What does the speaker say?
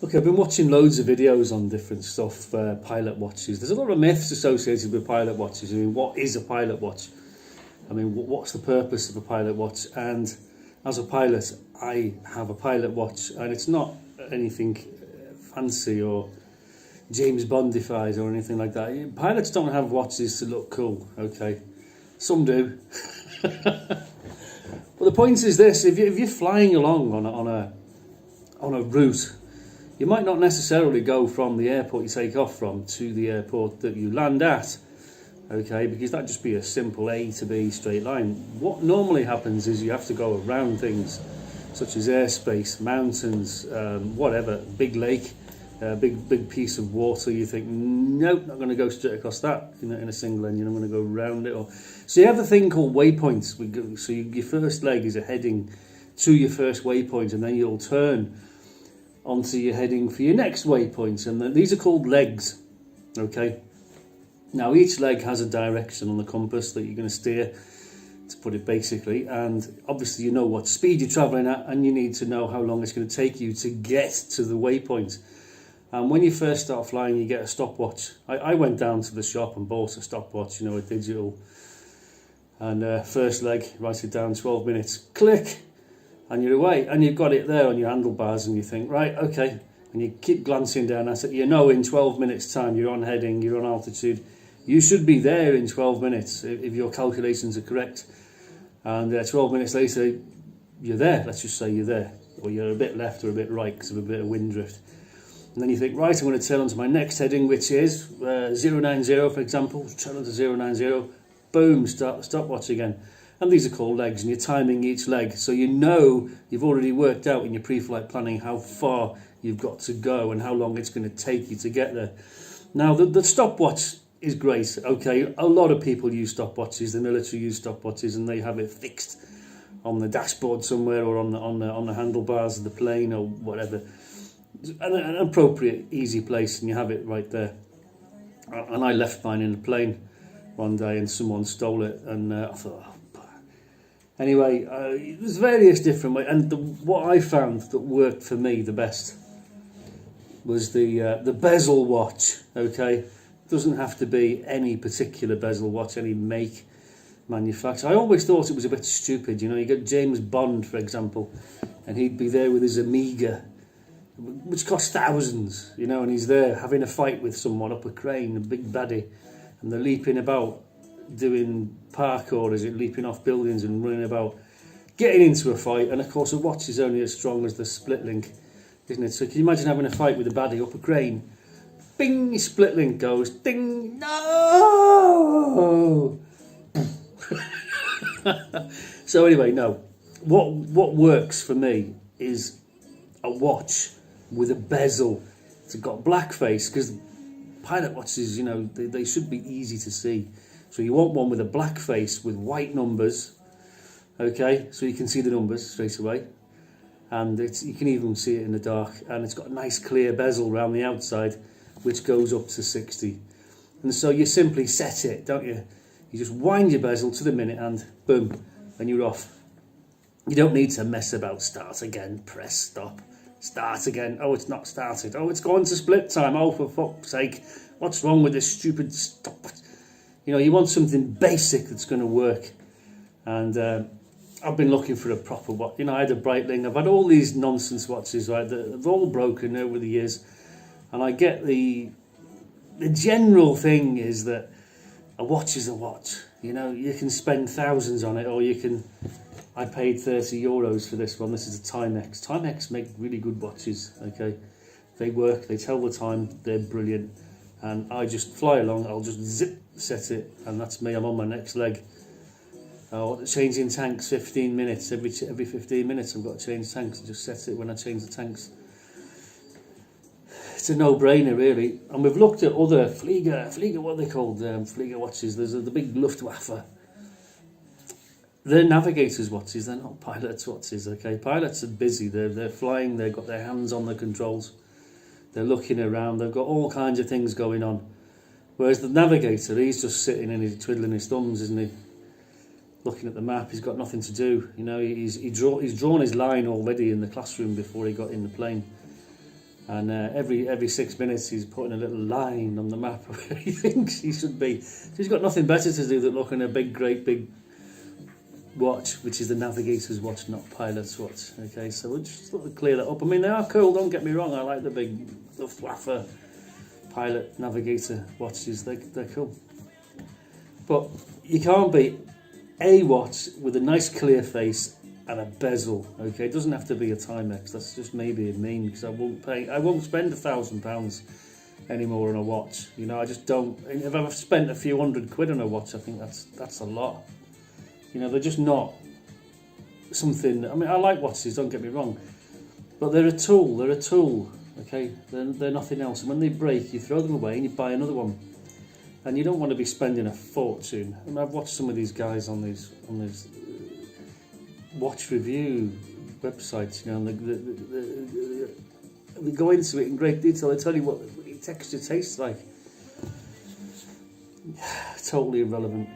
Okay, I've been watching loads of videos on different stuff, pilot watches. There's a lot of myths associated with pilot watches. I mean, what is a pilot watch? I mean, what's the purpose of a pilot watch? And as a pilot, I have a pilot watch, and it's not anything fancy or James Bondified or anything like that. Pilots don't have watches to look cool, okay? Some do. But the point is this: if you're flying along on a route, you might not necessarily go from the airport you take off from to the airport that you land at, okay, because that'd just be a simple A to B straight line. What normally happens is you have to go around things such as airspace, mountains, whatever, big lake, big piece of water. You think, nope, not going to go straight across that in a single engine, I'm going to go around it. So you have a thing called waypoints. So your first leg is a heading to your first waypoint, and then you'll turn onto your heading for your next waypoint, and these are called legs, okay? Now each leg has a direction on the compass that you're going to steer, to put it basically, and obviously you know what speed you're travelling at, and you need to know how long it's going to take you to get to the waypoint. And when you first start flying, you get a stopwatch. I went down to the shop and bought a stopwatch, you know, a digital, and first leg, write it down, 12 minutes, click, and you're away, and you've got it there on your handlebars, and you think, right, okay, and you keep glancing down at it. You know, in 12 minutes time you're on heading, you're on altitude, you should be there in 12 minutes if your calculations are correct, and 12 minutes later you're there. Let's just say you're there, or you're a bit left or a bit right because of a bit of wind drift, and then you think, right, I'm going to turn onto my next heading, which is 090, for example. Turn onto 090, boom, start stopwatch again. And these are called legs, and you're timing each leg, so you know you've already worked out in your pre-flight planning how far you've got to go and how long it's going to take you to get there. Now, the stopwatch is great, okay? A lot of people use stopwatches. The military use stopwatches, and they have it fixed on the dashboard somewhere, or on the handlebars of the plane or whatever. An appropriate, easy place, and you have it right there. And I left mine in the plane one day, and someone stole it, and I thought, anyway, there's various different ways, and what I found that worked for me the best was the bezel watch. Okay, it doesn't have to be any particular bezel watch, any make, manufacturer. I always thought it was a bit stupid. You know, you get James Bond, for example, and he'd be there with his Amiga, which costs thousands. You know, and he's there having a fight with someone up a crane, a big baddie, and they're leaping about, doing parkour, is it, leaping off buildings and running about, getting into a fight. And of course a watch is only as strong as the split link, isn't it? So can you imagine having a fight with a baddie up a crane? Bing, split link goes, ding, no. So anyway, no, what works for me is a watch with a bezel. It's got black face, because pilot watches, you know, they should be easy to see. So you want one with a black face with white numbers, okay, so you can see the numbers straight away, and you can even see it in the dark, and it's got a nice clear bezel around the outside which goes up to 60. And so you simply set it, don't you? You just wind your bezel to the minute, and boom, and you're off. You don't need to mess about, start again, press stop, start again, oh, it's not started, oh, it's gone to split time, oh, for fuck's sake, what's wrong with this stupid stop? You know, you want something basic that's going to work. And I've been looking for a proper watch. You know, I had a Breitling. I've had all these nonsense watches, right? They've all broken over the years. And I get the general thing is that a watch is a watch. You know, you can spend thousands on it, or you can... I paid €30 for this one. This is a Timex. Timex make really good watches, okay? They work, they tell the time, they're brilliant. And I just fly along, I'll just zip, set it, and that's me, I'm on my next leg. Changing tanks 15 minutes, every 15 minutes I've got to change tanks, just set it when I change the tanks. It's a no-brainer really. And we've looked at other Flieger, what are they called, Flieger watches. There's the big Luftwaffe. They're navigators' watches, they're not pilots' watches, okay? Pilots are busy, they're flying, they've got their hands on the controls. They're looking around, they've got all kinds of things going on. Whereas the navigator, he's just sitting and he's twiddling his thumbs, isn't he? Looking at the map, he's got nothing to do. You know, he's drawn his line already in the classroom before he got in the plane. And every 6 minutes he's putting a little line on the map where he thinks he should be. So he's got nothing better to do than look in a great big watch, which is the navigator's watch, not pilot's watch. Okay, so we'll just sort of clear that up. I mean, they are cool, don't get me wrong. I like the big Luftwaffe pilot navigator watches. They're cool. But you can't beat a watch with a nice clear face and a bezel. Okay, it doesn't have to be a Timex. That's just me being mean, because I won't spend £1,000 anymore on a watch. You know, I just don't. If I've spent a few £100 on a watch, I think that's a lot. You know, they're just not something. I mean, I like watches, don't get me wrong, but they're a tool. They're a tool. Okay, they're nothing else. And when they break, you throw them away and you buy another one. And you don't want to be spending a fortune. I mean, I've watched some of these guys on these watch review websites, you know, and they go into it in great detail. They tell you what the texture tastes like. Totally irrelevant.